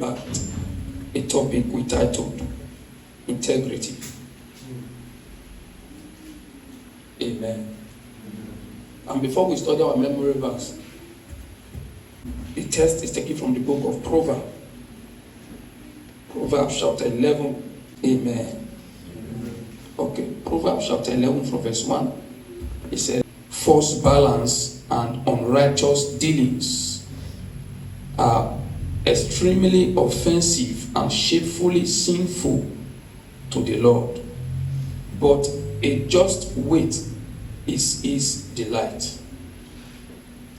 But a topic we titled Integrity. Amen. And before we study our memory verse, the text is taken from the book of Proverbs. Proverbs chapter 11. Amen. Okay, Proverbs chapter 11 from verse 1. It says, false balance and unrighteous dealings are extremely offensive and shamefully sinful to the Lord. But a just weight is his delight.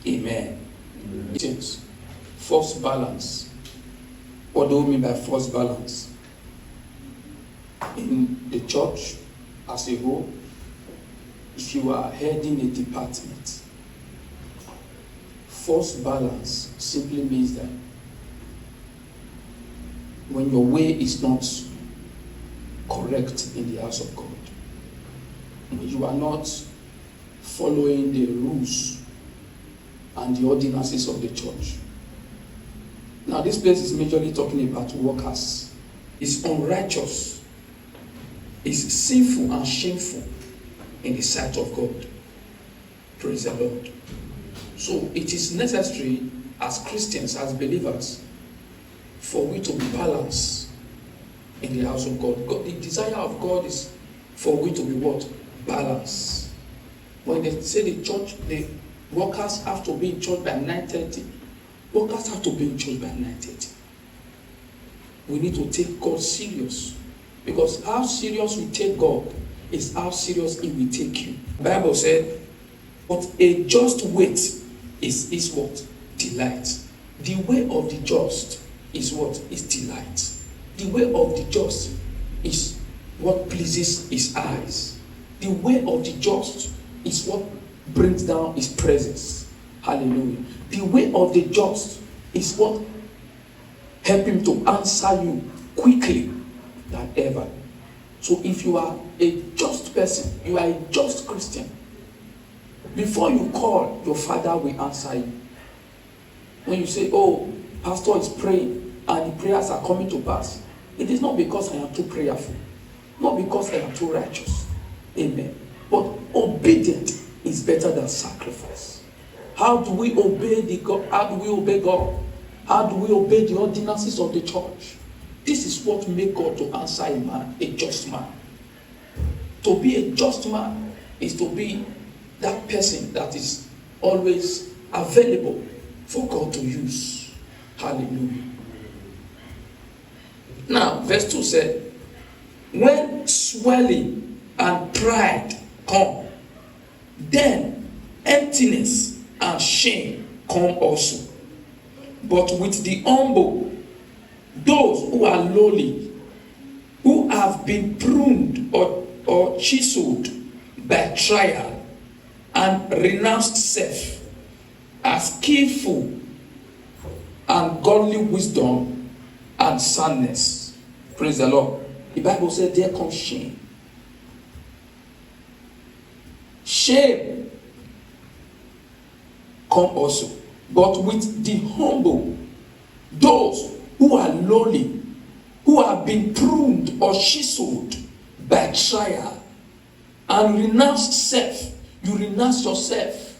Amen. It is false balance. What do we mean by false balance? In the church as a whole, if you are heading a department, false balance simply means that when your way is not correct in the house of God, when you are not following the rules and the ordinances of the church. Now, this place is majorly talking about workers. It's unrighteous, it's sinful and shameful in the sight of God. Praise the Lord. So it is necessary as Christians, as believers, for we to be balanced in the house of God. The desire of God is for we to be what? Balanced. When they say the church, the workers have to be in church by 9:30. Workers have to be in church by 9:30. We need to take God serious. Because how serious we take God is how serious He will take you. The Bible said, but a just weight is what? Delight. The way of the just is what? Is delight. The way of the just is what pleases His eyes. The way of the just is what brings down His presence. Hallelujah. The way of the just is what helps Him to answer you quickly than ever. So if you are a just person, you are a just Christian, before you call, your Father will answer you. When you say, oh, pastor is praying and the prayers are coming to pass, it is not because I am too prayerful, not because I am too righteous. Amen. But obedient is better than sacrifice. How do we obey God? How do we obey God? How do we obey the ordinances of the church? This is what makes God to answer a man, a just man. To be a just man is to be that person that is always available for God to use. Hallelujah. Now, verse 2 said, when swelling and pride come, then emptiness and shame come also. But with the humble, those who are lowly, who have been pruned or chiseled by trial and renounced self, are skillful and godly wisdom and soundness. Praise the Lord. The Bible said there comes shame. Shame come also. But with the humble, those who are lowly, who have been pruned or chiseled by trial and renounced self. You renounce yourself.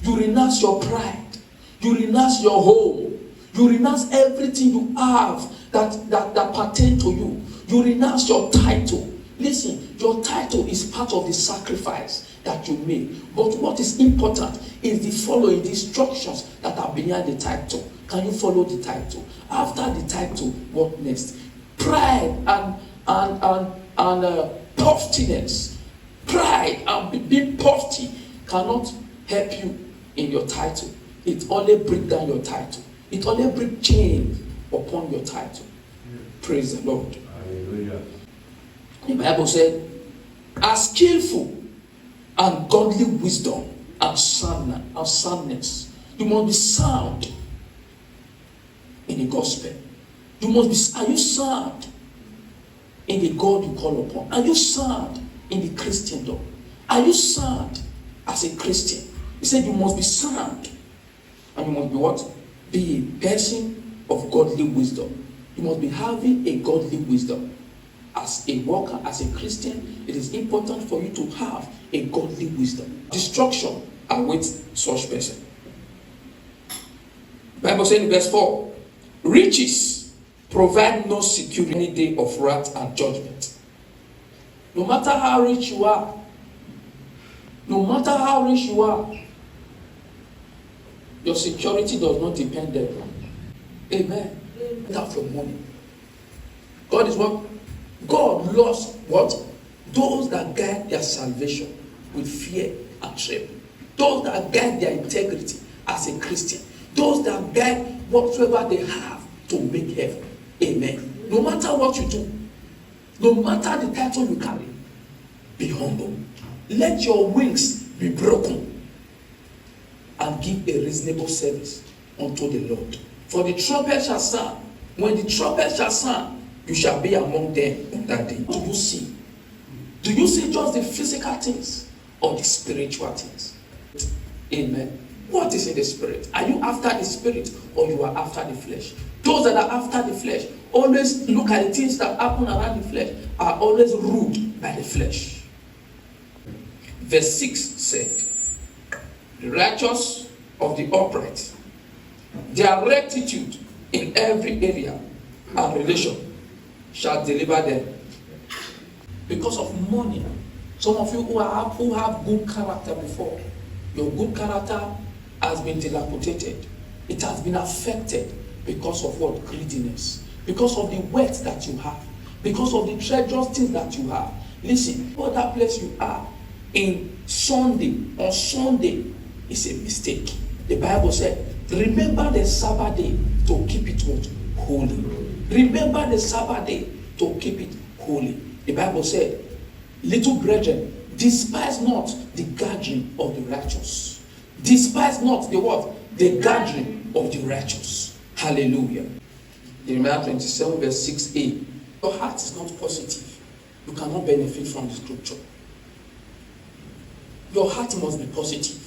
You renounce your pride. You renounce your home. You renounce everything you have that pertain to you. You renounce your title. Listen, your title is part of the sacrifice that you make. But what is important is the following, the instructions that are behind the title. Can you follow the title? After the title, what next? Pride and pufftiness. Pride and being puffy cannot help you in your title. It only brings down your title. It only brings change upon your title. Praise the Lord. Hallelujah. The Bible said, as skillful and godly wisdom and soundness. You must be sound in the gospel. You must be. Are you sound in the God you call upon? Are you sound in the Christendom? Are you sound as a Christian? He said you must be sound. And you must be what? Be a person of godly wisdom You must be having a godly wisdom. As a worker, as a Christian, it is important for you to have a godly wisdom. Destruction awaits such person. Bible says in verse 4, riches provide no security any day of wrath and judgment. No matter how rich you are, your security does not depend there. Amen. Without your money. God is what? God loves what? Those that guide their salvation with fear and trembling. Those that guide their integrity as a Christian. Those that guide whatsoever they have to make heaven. Amen. No matter what you do, no matter the title you carry, be humble. Let your wings be broken and give a reasonable service unto the Lord. For the trumpet shall sound. When the trumpet shall sound, you shall be among them on that day. What do you see? Do you see just the physical things or the spiritual things? Amen. What is in the spirit? Are you after the spirit or you are after the flesh? Those that are after the flesh always look at the things that happen around the flesh, are always ruled by the flesh. Verse 6 said, the righteous of the upright, their rectitude in every area and relation shall deliver them. Because of money, some of you who have good character before, your good character has been dilapidated. It has been affected because of what? Greediness. Because of the wealth that you have. Because of the treasures things that you have. Listen, whatever place you are in Sunday, on Sunday, is a mistake. The Bible said, remember the Sabbath day to keep it what? Holy. Remember the Sabbath day to keep it holy. The Bible said, little brethren, despise not the gathering of the righteous. Despise not the what? The gathering of the righteous. Hallelujah. Jeremiah 27 verse 6a. Your heart is not positive. You cannot benefit from the scripture. Your heart must be positive,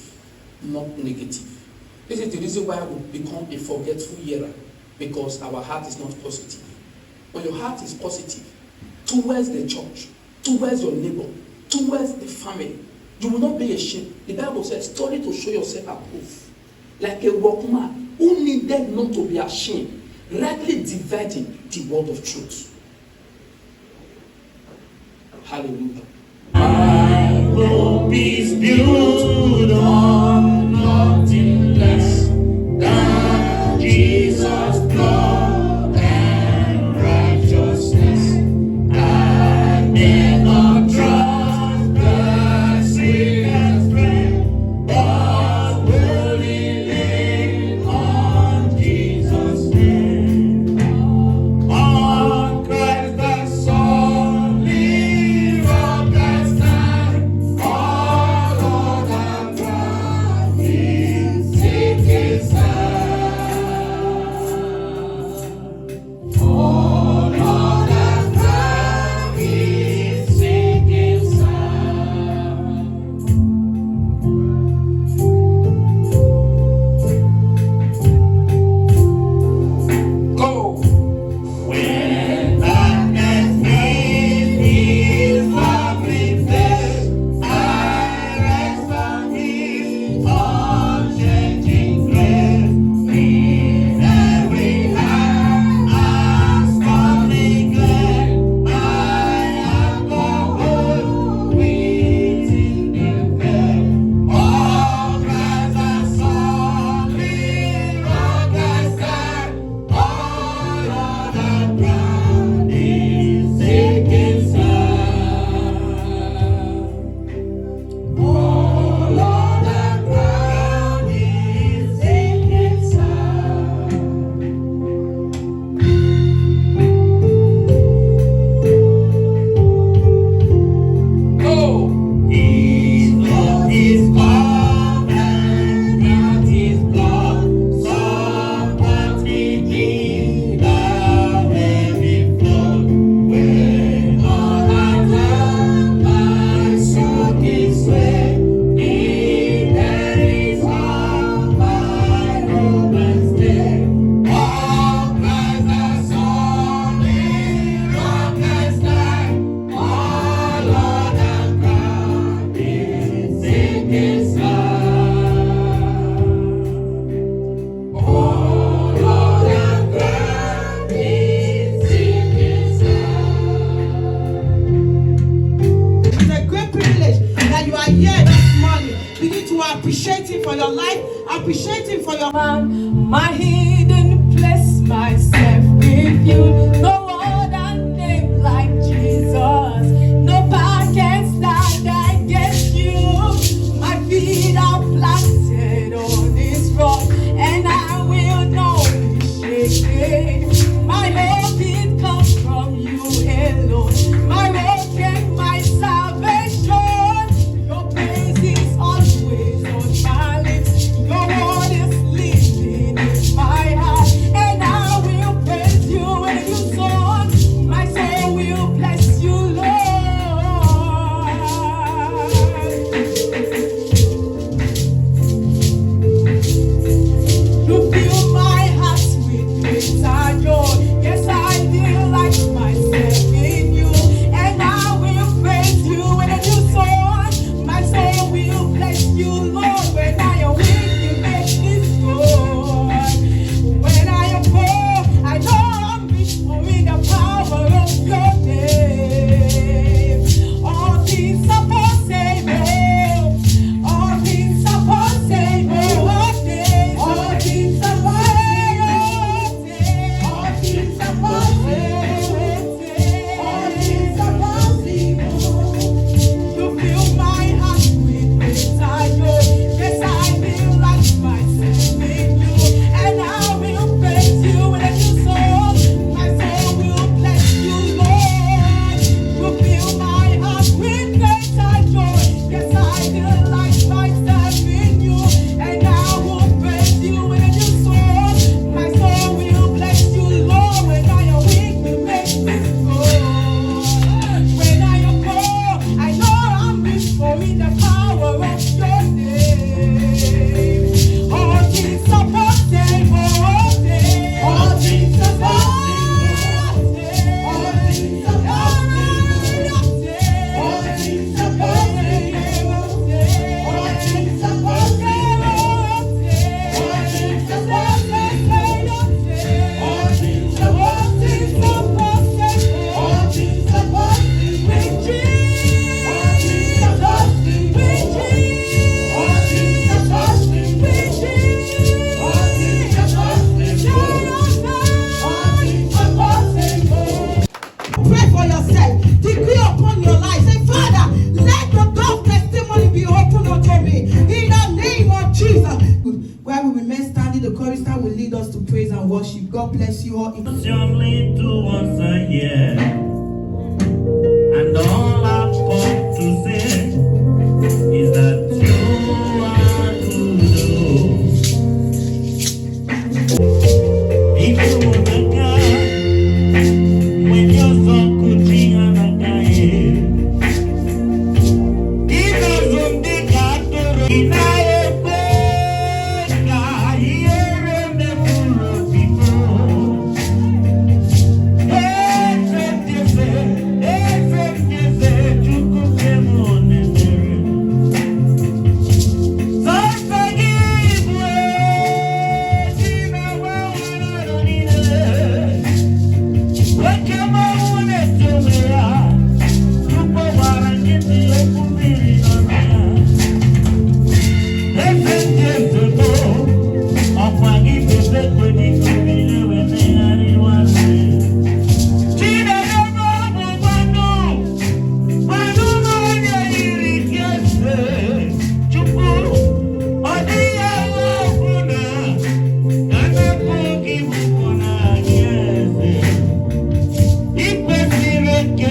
not negative. This is the reason why we become a forgetful hearer, because our heart is not positive. When your heart is positive towards the church, towards your neighbor, towards the family, you will not be ashamed. The Bible says, study to show yourself approved, like a workman who needed not to be ashamed, rightly dividing the word of truth. Hallelujah. My hope is built on nothing less than Jesus' blood and righteousness. I may not trust the sweetest friend, but wholly lean on Jesus' name. On Christ the solid rock I stand, all other ground for your life. Appreciate Him for your my hidden place, myself with you. No other name like Jesus. No power can stand against you. My feet are planted on this rock, and I will not be shaken. My hope it comes from you alone. My rock and my salvation. Your praise is always on my lips. Your word is living in my heart, and I will praise you in your song. My soul will bless you, Lord. You fill my heart with greater joy. Yes, I delight myself in you, and I will praise you in a new song. My soul will bless you, Lord. When I am weak, you make me strong. When I am poor, I know I'm rich for in the power of your name. All things are possible. All things are possible. All things are possible. All things are possible. All things are possible. You fill my heart with greater joy. Yes, I delight myself in you, and I will praise you in a new song. My soul will bless you, Lord. You fill my heart with greater joy. Yes, I delight myself in you, and I will praise you in a new song. My soul will bless you, Lord. When I am weak, you make me strong. When I am poor, I know I'm rich for in the power of your name. All things are possible. All things are possible. All things are possible. All things are possible. All things are possible. All things are possible. All things are possible. All things are possible. With Jesus. All things are possible. With Jesus. All things are possible. With Jesus. All things are possible. All things are possible. Pray for yourself. Decree upon your life. Say, Father, let the door of testimony be opened unto me. In the name of Jesus. While we remain standing, the chorister will lead us to praise and worship. God bless you all. Only to once a year, and all I've got to say is that you are good. If you want to God, when you're so good, you are not dying. If you're so big, I don't know. Que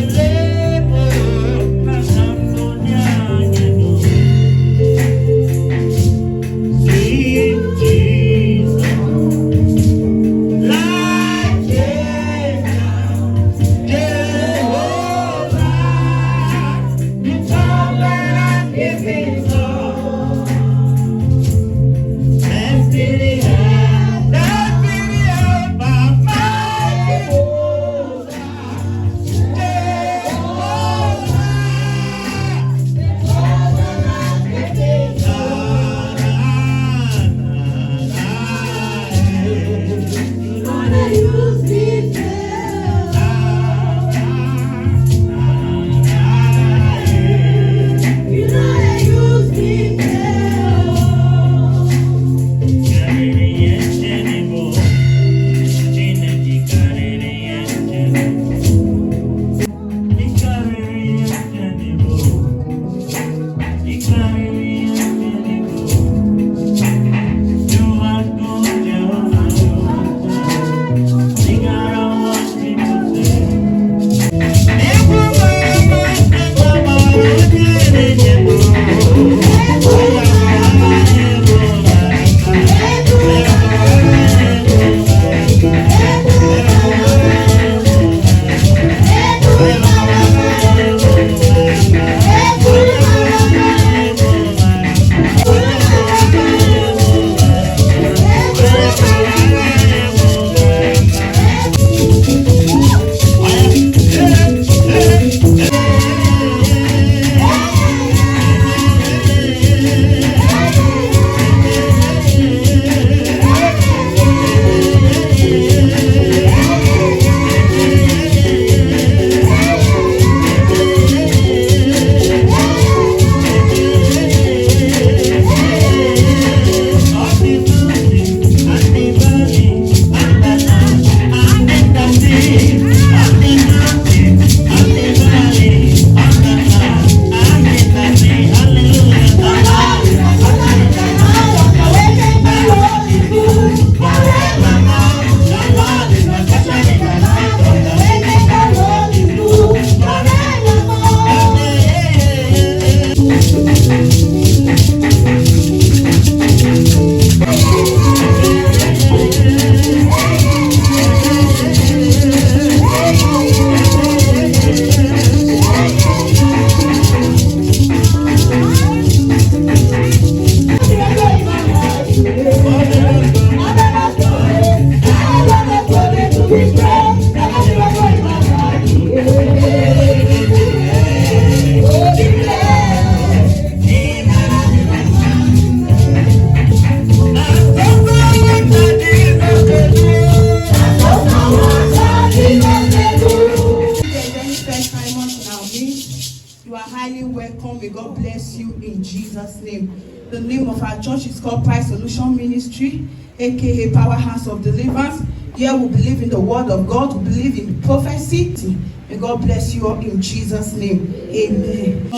welcome. May God bless you in Jesus' name. The name of our church is called Price Solution Ministry, aka Powerhouse of Deliverance. Here we believe in the word of God, we believe in prophecy. May God bless you all in Jesus' name. Amen.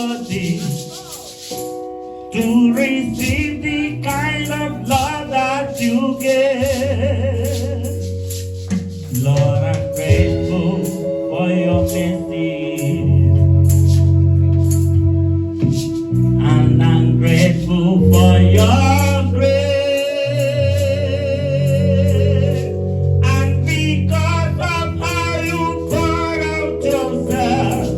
To receive the kind of love that you give. Lord, I'm grateful for your mercy, and I'm grateful for your grace, and because of how you poured out yourself,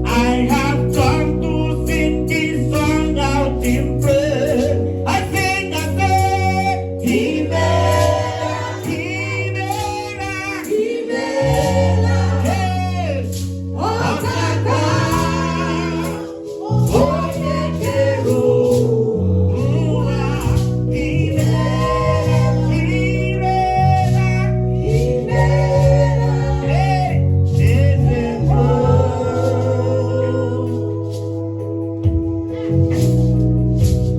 I have come to sing this song out in prayer. I say, He made, yes,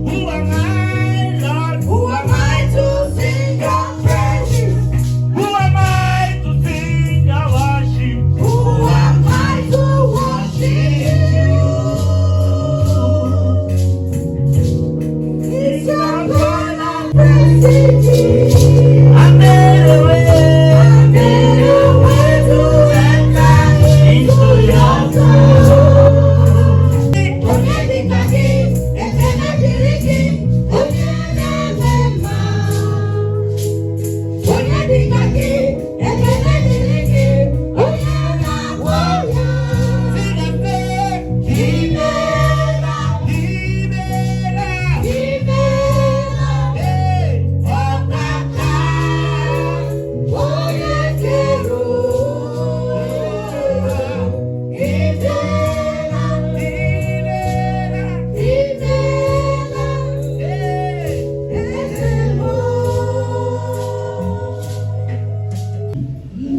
who am I, Lord? Who am I to sing your praises? Who am I to sing your worship? Who am I to worship you? It's your God I'm praising. I made a way to enter into your throne.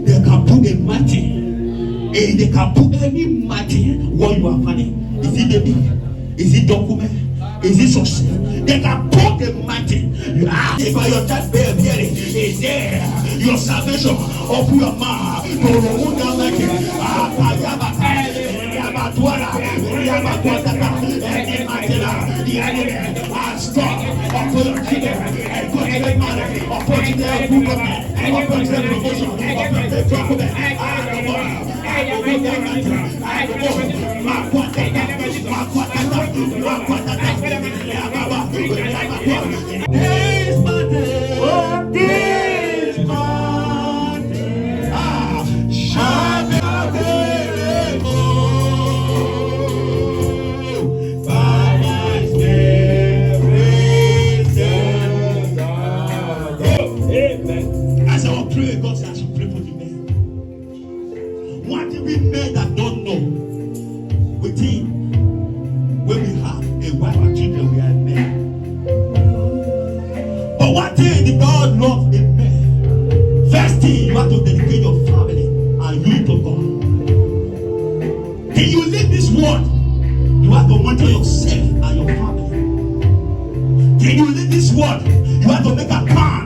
They can put a mountain, and they can put any mountain where you are funny. Is it baby? Is it document? Is it success? They can put a mountain. You ask if your child bear hearing is there. Your salvation, open your mouth. No one can make it. The enemy has stopped upon your children and put every man upon their government and upon their promotion, upon their document. As I will pray, God says I should pray for the men. What do we men that don't know? Within, when we have a wife and children, we are men. But one thing the God loves a man. First thing, you have to dedicate your family and you to God. Till you leave this world, you have to monitor yourself and your family. Till you leave this world, you have to make account.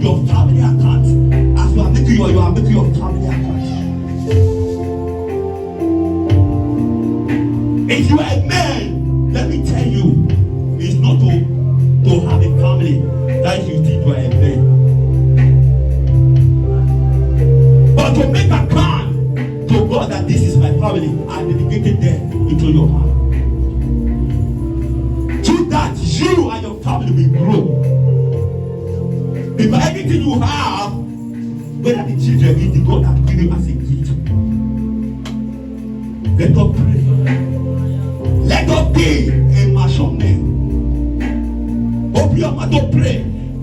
Your family account. As you are making your family account. If you are a man, let me tell you, it's not to have a family that you think you are a man. But to make account to God that this is my family and dedicated them into your heart. So that you and your family will grow. Because everything you have, whether the children is the God that given you as a gift. Let us pray. Let us be a mature man. Open your mouth to pray.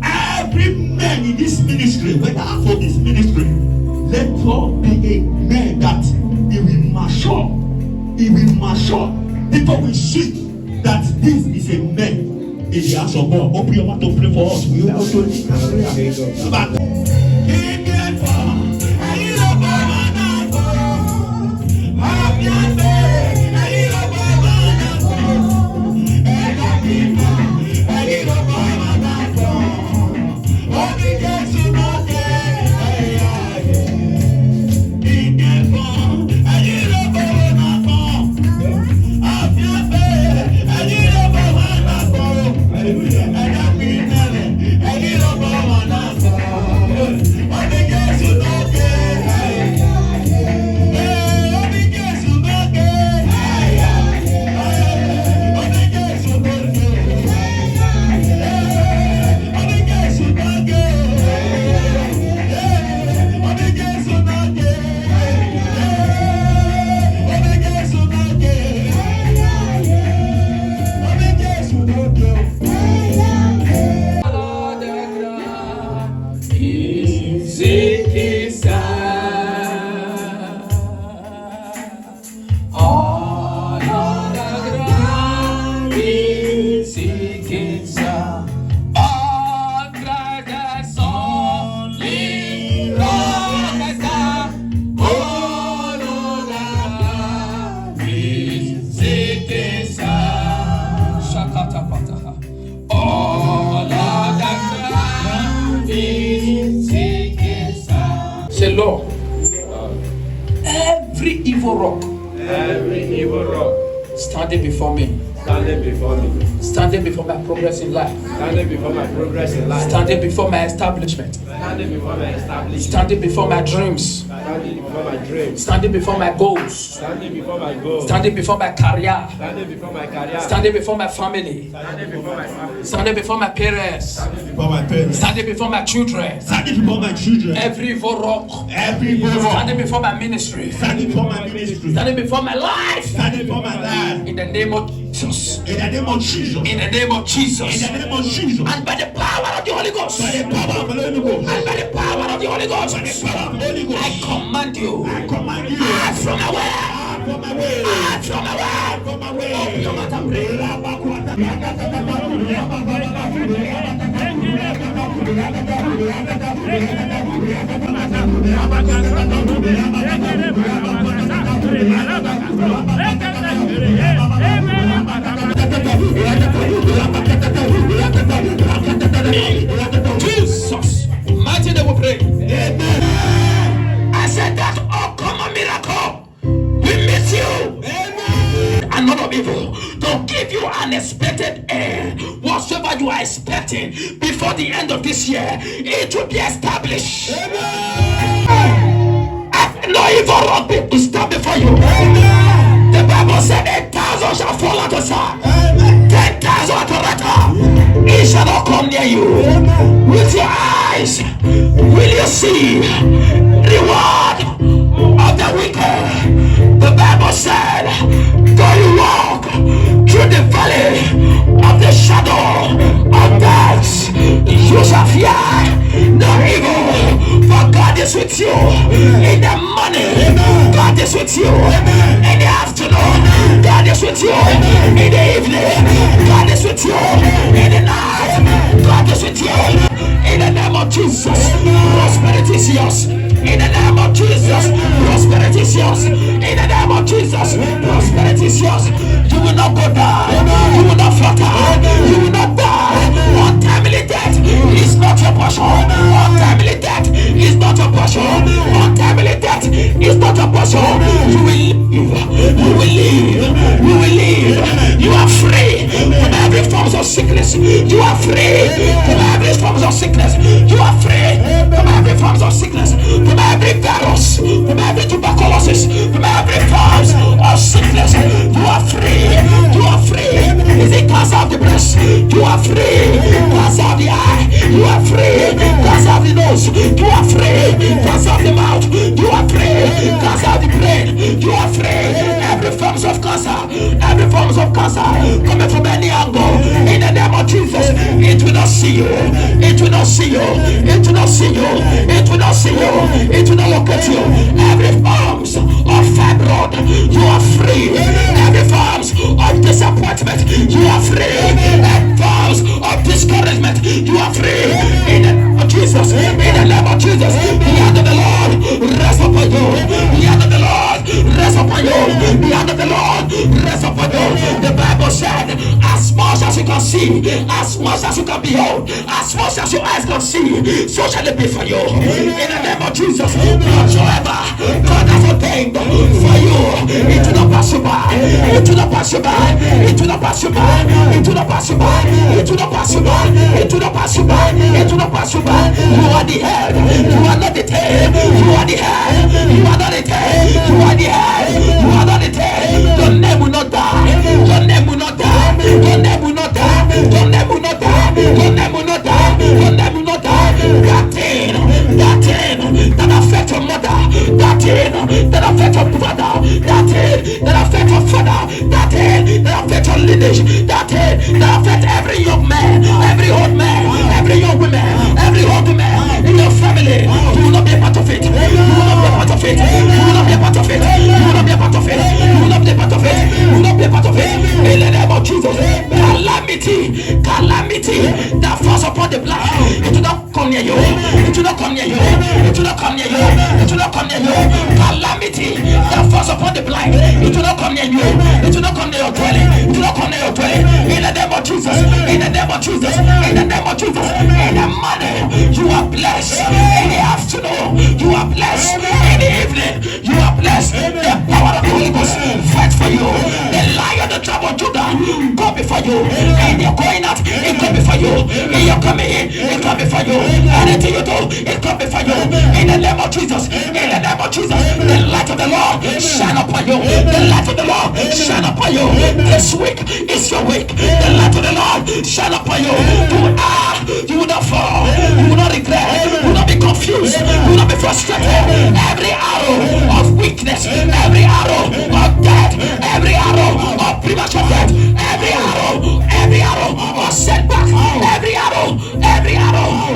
Every man in this ministry, whether for this ministry, let us be a man that he will mature. He will mature. People will see that this is a man in the house of God. Open your mouth to pray for us. We will do it. Say, Lord, every evil rock standing before me, standing before my progress in life, standing before my establishment, standing before my dreams, standing before my goals, standing before my career, standing before my family, standing before my parents, standing before my children, every evil rock standing before my ministry, standing before my life, in the name of Jesus, In the name of Jesus. in the name of Jesus, In the name of Jesus. and by the power of the Holy Ghost, By the power of the Holy Ghost. and by the power of the Holy Ghost, By the power of the Holy Ghost. I command you, I command you. out from my way, From my way. out from my way. From my way. Open your mouth and pray. Jesus, mighty name we pray. I said that uncommon miracle, we miss you. And none of evil to give you an expected end. Whatsoever you are expecting before the end of this year, it will be established. No evil rock will stand before you. The Bible said 8,000 shall fall at the side, 10,000 at the right hand. It shall not come near you. With your eyes will you see reward of the wicked. The Bible said, though you walk through the valley of the shadow of death, you shall fear no evil, for God is with you. In the morning, God is with you. In the afternoon, God is with you. In the evening, God is with you. In the night, God is with you. In the name of Jesus, prosperity is yours. In the name of Jesus, prosperity is yours. In the name of Jesus, prosperity is yours. You will not go down. You will not flutter. You will not die. Untimely death is not your portion. Untimely death is not your portion. Untimely death is not your portion. You will live. You will live. You will live. You are free from every form of sickness. You are free from every form of sickness. You are free from every form of sickness. From every virus, from every tuberculosis, from every form of sickness. You are free. You are free. Is it cancer of the breast? You are free. Cancer of the eye. You are free. Cancer of the nose. You are free. Cancer of the mouth. You are free. Cancer of the brain. You are free. Every form of cancer. Every form of cancer coming from any angle. In the name of Jesus, it will not see you. It will not see you. It will not see you. It will not see you. It will not look at you. Every forms of fibroid, you are free. Every forms of disappointment, you are free. Every forms of discouragement, you are free. In the name of Jesus, in the name of Jesus, the hand of the Lord rest upon you. The hand of the Lord rest upon you. The hand of the Lord rest upon you. The Bible said, as much as you can see, as much as you can behold, as much as your eyes can see, so shall it be for you. In the name of Jesus, whatsoever God has ordained for you, it will not pass you by. It will not pass you by. It will not pass you by. It will not pass you by. It will not pass you by. It will not pass you by. It will not pass you by. You are the head. You are not the tail. You are the head. You are not the tail. You are the head. You are not the tail. Your name will not die. Your name will not die. Your name will not die. Your name will not die. Your name will not die. Your name will not die. That thing that affect your mother, that thing that affect your brother, that thing that affect your father, that thing that affect your lineage, that thing that affect every young man, every old man, every young woman, every old woman in your family. of it. You will not be a part of it. You will not be a part of it. You will not be a part of it. You will not be a part of it. In the name of Jesus. Calamity that falls upon the blind. It will not come near you. It will not come near you. It will not come near you. It will not come near you. Calamity that falls upon the blind. It will not come near you. It will not come near your dwelling. It will not come near your dwelling. In the name of Jesus. In the name of Jesus. In the name of Jesus. In the morning, you are blessed. In the afternoon, you are blessed. In the evening, you are blessed. The power of the Holy Ghost fight for you. The Lion, the tribe of Judah, go before you. In your going out, it go before you. In your coming in, it go before you. Anything you do, it go before you. In the name of Jesus. In the name of Jesus. The light of the Lord shine upon you. The light of the Lord shine upon you. This week is your week. The light of the Lord shine upon you. You will not fall. You will not regret. You will not be confused. You will not be frustrated. Every arrow of weakness, every arrow of death, every arrow of premature death, every arrow of setback, every arrow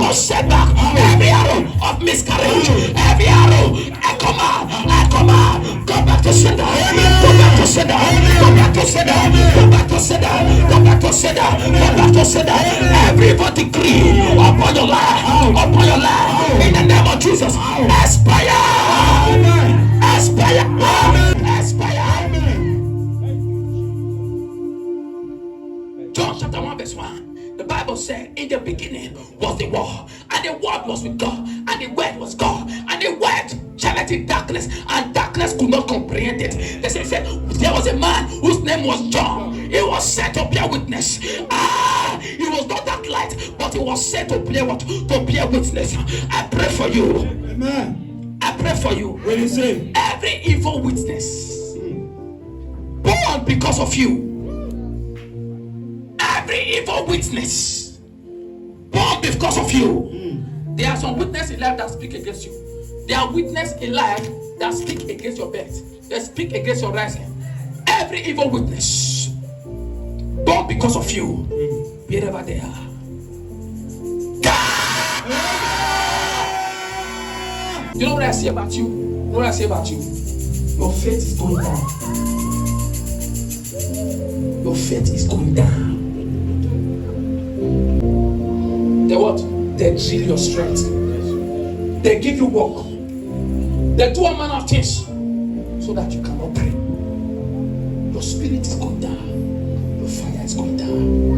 of setback, every arrow of miscarriage, every arrow, I command, go back to sender, go back to sender, go back to sender, go back to sender, go back to sender, go back to sender. Every evil decree upon your life, in the name of Jesus, expire. John chapter 1 verse 1. The Bible said, in the beginning was the Word, and the Word was with God, and the Word was God, and the Word shined in darkness, and darkness could not comprehend it. They said there was a man whose name was John. He was sent to bear witness. He was not that light, but he was sent to bear what? To bear witness. I pray for you. Amen. I pray for you. What do you say? Every evil witness born because of you. Every evil witness born because of you. There are some witnesses in life that speak against you. There are witnesses in life that speak against your birth. They speak against your rising. Every evil witness born because of you, wherever they are. You know what I say about you? You know what I say about you? Your faith is going down. Your faith is going down. They what? They drill your strength. They give you work. They do a manner of things so that you cannot pray. Your spirit is going down. Your fire is going down.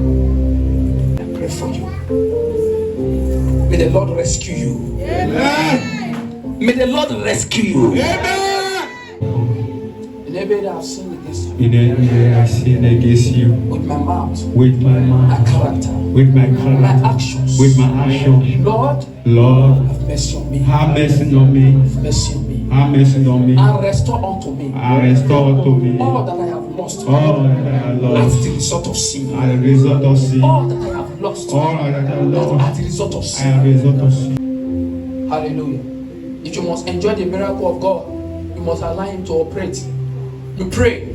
I pray for you. May the Lord rescue you. Amen. May the Lord rescue you. Amen. In every area I've sinned against you. In any way I sin against you, With my mouth, with my my mouth, character, with my my character, actions. with my action. Lord, Lord, have mercy on me. have mercy on me, Have mercy on me. have mercy on me, And restore unto me and restore to me all that I have lost all that I have as lost the result of sin. as a result of sin. All that I have lost All that I have lost as the result of as a sin. result of sin. Hallelujah. If you must enjoy the miracle of God, you must allow Him to operate. You pray.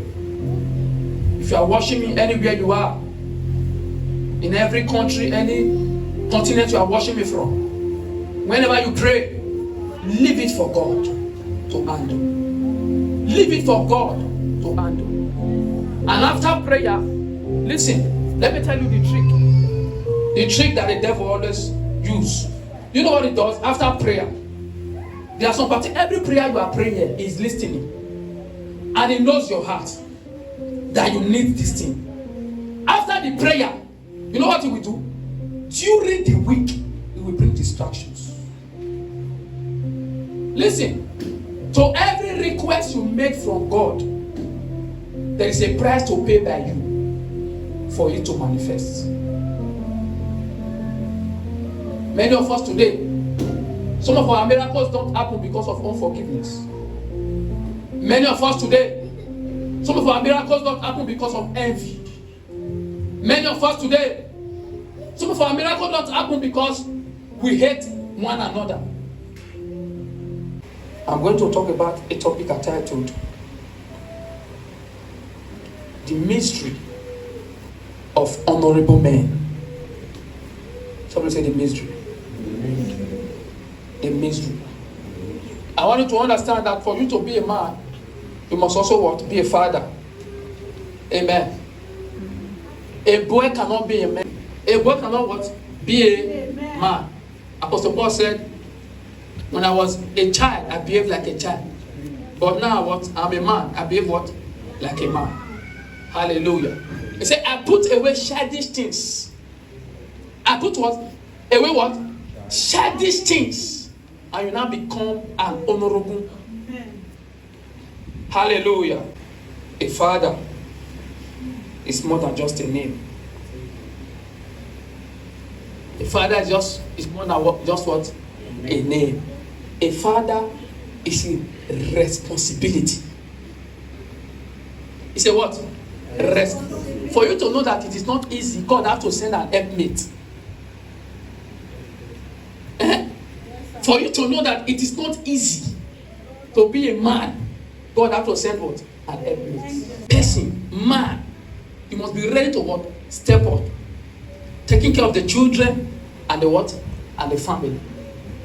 If you are watching me anywhere you are, in every country, any continent you are watching me from, whenever you pray, leave it for God to handle. Leave it for God to handle. And after prayer, listen, let me tell you the trick. The trick that the devil always use. You know what it does? After prayer, there are some parts. Every prayer you are praying here is listening. And he knows your heart that you need this thing. After the prayer, you know what he will do? During the week, he will bring distractions. Listen, to every request you make from God, there is a price to pay by you for it to manifest. Many of us today, some of our miracles don't happen because of unforgiveness. Many of us today, some of our miracles don't happen because of envy. Many of us today, some of our miracles don't happen because we hate one another. I'm going to talk about a topic I titled The Mystery of Honorable Men. Somebody say the mystery. The mystery. I want you to understand that for you to be a man, you must also what? Be a father. Amen. A boy cannot be a man. A boy cannot what? Be a man. Apostle Paul said, when I was a child, I behaved like a child. But now what? I'm a man. I behave what? Like a man. Hallelujah. He said, I put away childish things. I put what? Away what? Childish things. And you now become an honorable. Hallelujah. A father is more than just a name. A father is more than what, just what? A name. A father is a responsibility. It's a what? For you to know that it is not easy, God has to send an helpmate. For you to know that it is not easy to be a man, God has to send what? An helpmate. Person, man, you must be ready to what? Step up. Taking care of the children and the what? And the family.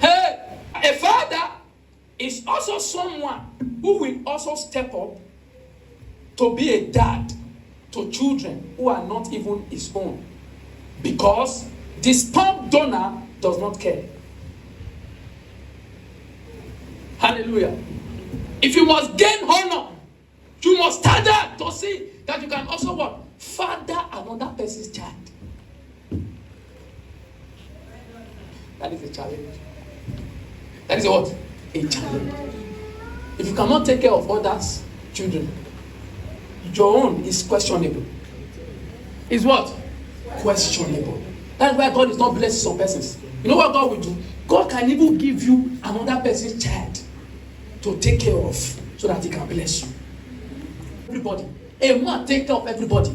Hey, a father is also someone who will also step up to be a dad to children who are not even his own. Because the sperm donor does not care. Hallelujah. If you must gain honor, you must stand up to see that you can also what? Father another person's child. That is a challenge. That is a what? A challenge. If you cannot take care of others' children, your own is questionable. Is what? Questionable. That's why God is not blessing some persons. You know what God will do? God can even give you another person's child to take care of so that he can bless you. Everybody. A man take care of everybody.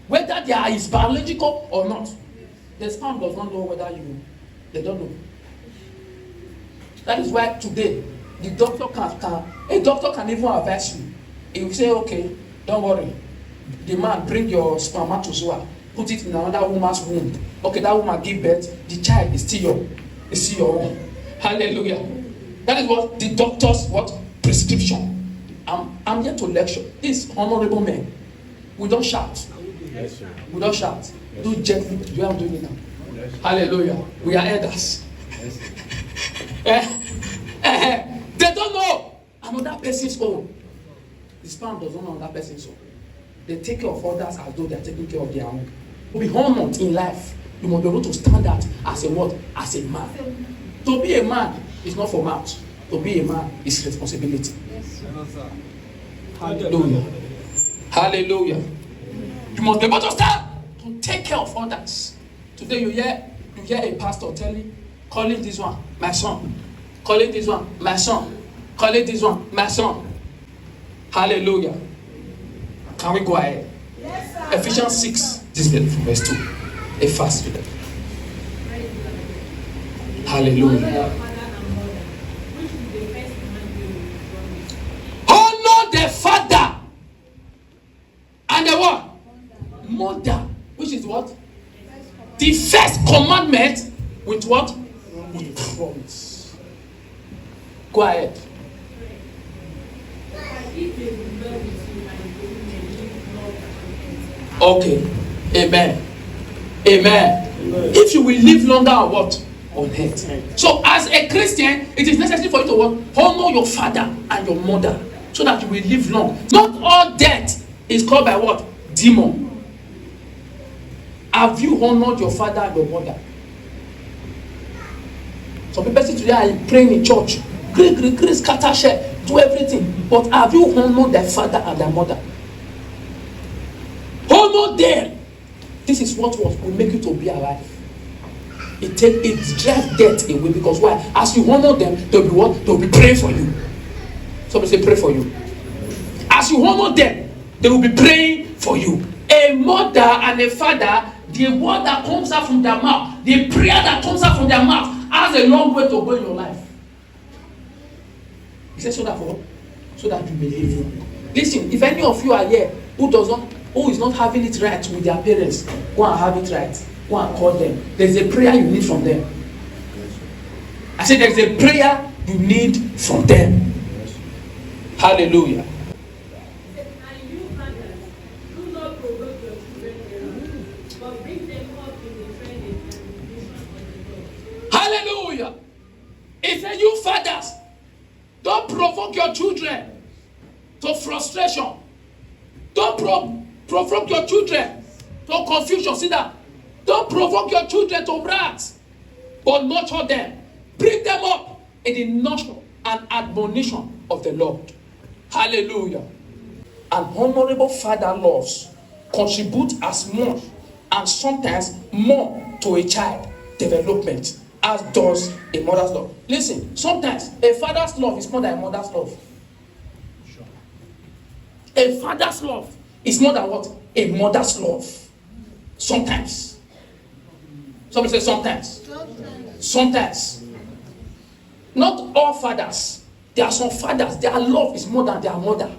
Whether they are his biological or not. The sperm does not know whether they don't know. That is why today the doctor a doctor can even advise you. He will say, okay, don't worry. The man, bring your spermatozoa, put it in another woman's womb. Okay, that woman give birth, the child is still your own. Hallelujah. That is what the doctor's what? Prescription. I'm here to lecture. These honorable men, we don't shout. Yes, sir. We don't shout. Yes. Do gently. You are doing it now. Yes. Hallelujah. We are elders. Yes. They don't know another person's own. The sperm does not know another person's own. They take care of others as though they are taking care of their own. To be honored in life, you must be able to stand out as a what? As a man. To be a man is not for mouth. To be a man is responsibility. Yes. Hallelujah. Hallelujah. You must be able to stand to take care of others. Today you hear a pastor calling this one my son, calling this one my son, calling this one my son. Hallelujah. Can we go ahead? Yes, sir. Ephesians 6, this is from verse 2. A fast reader. Hallelujah. Honor the father and the what? Mother, which is what? The first commandment with what? With promise. Go ahead. Okay. Amen. Amen. If you will live longer on what? On earth. So as a Christian, it is necessary for you to what? Honor your father and your mother so that you will live long. Not all death is called by what? Demon. Have you honored your father and your mother? Some people say today are praying in church. Great, scatter share, do everything. But have you honored their father and their mother? Honor them. This is what will make you to be alive. It drives death away because why? As you honor them, they'll be what? They'll be praying for you. Somebody say pray for you. As you honor them, they will be praying for you. A mother and a father, the word that comes out from their mouth, the prayer that comes out from their mouth has a long way to go in your life. He says so that you may live long. Listen, if any of you are here who is not having it right with their parents, go and have it right. Go and call them. There's a prayer you need from them. I said there's a prayer you need from them. Hallelujah. And you fathers, do not provoke your children, but bring them up in the training and the vision of the Lord. Hallelujah. He said, you fathers, don't provoke your children to frustration. Don't provoke your children to confusion. See that? Don't provoke your children to wrath, but nurture them. Bring them up in the nurture and admonition of the Lord. Hallelujah. An honorable father loves contribute as much and sometimes more to a child development as does a mother's love. Listen, sometimes a father's love is more than a mother's love. A father's love is more than what? A mother's love. Sometimes. Somebody say sometimes. Sometimes. Not all fathers. There are some fathers, their love is more than their mother.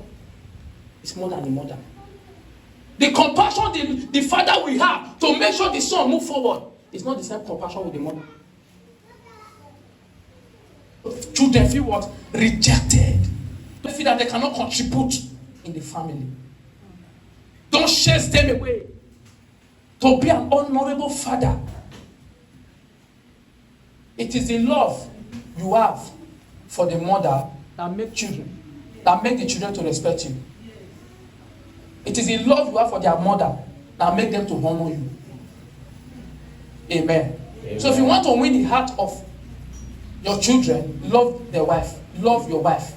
It's more than the mother. The compassion the father will have to make sure the son move forward is not the same compassion with the mother. Children feel what? Rejected. They feel that they cannot contribute in the family. Don't chase them away. To be an honorable father, it is the love you have for the mother that make the children to respect you. It is the love you have for their mother that make them to honor you. Amen. So if you want to win the heart of your children, love their wife. Love your wife.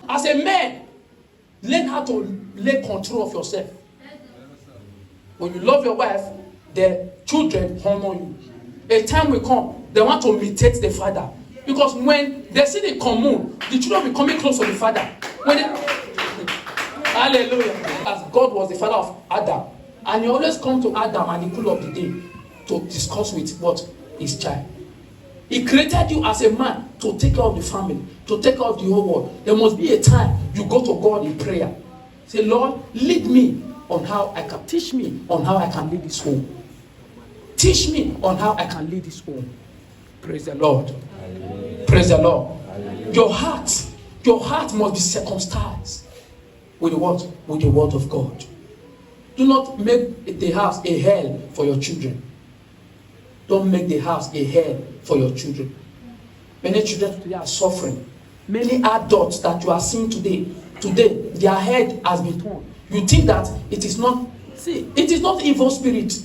As a man, learn how to lay control of yourself. When you love your wife, the children honor you. A time will come, they want to imitate the father. Because when they see the commune, the children will be coming close to the father. Hallelujah. As God was the father of Adam. And he always come to Adam at the cool of the day to discuss with what? His child. He created you as a man to take care of the family, to take care of the whole world. There must be a time you go to God in prayer. Say, Lord, lead me on how I can, teach me on how I can lead this home. Teach me on how I can lead this home. Praise the Lord. Hallelujah. Praise the Lord. Hallelujah. Your heart must be circumcised with the what? With the word of God. Do not make the house a hell for your children. Don't make the house a hell for your children. Many children today are suffering. Many adults that you are seeing today, their head has been torn. You think that it is not evil spirit.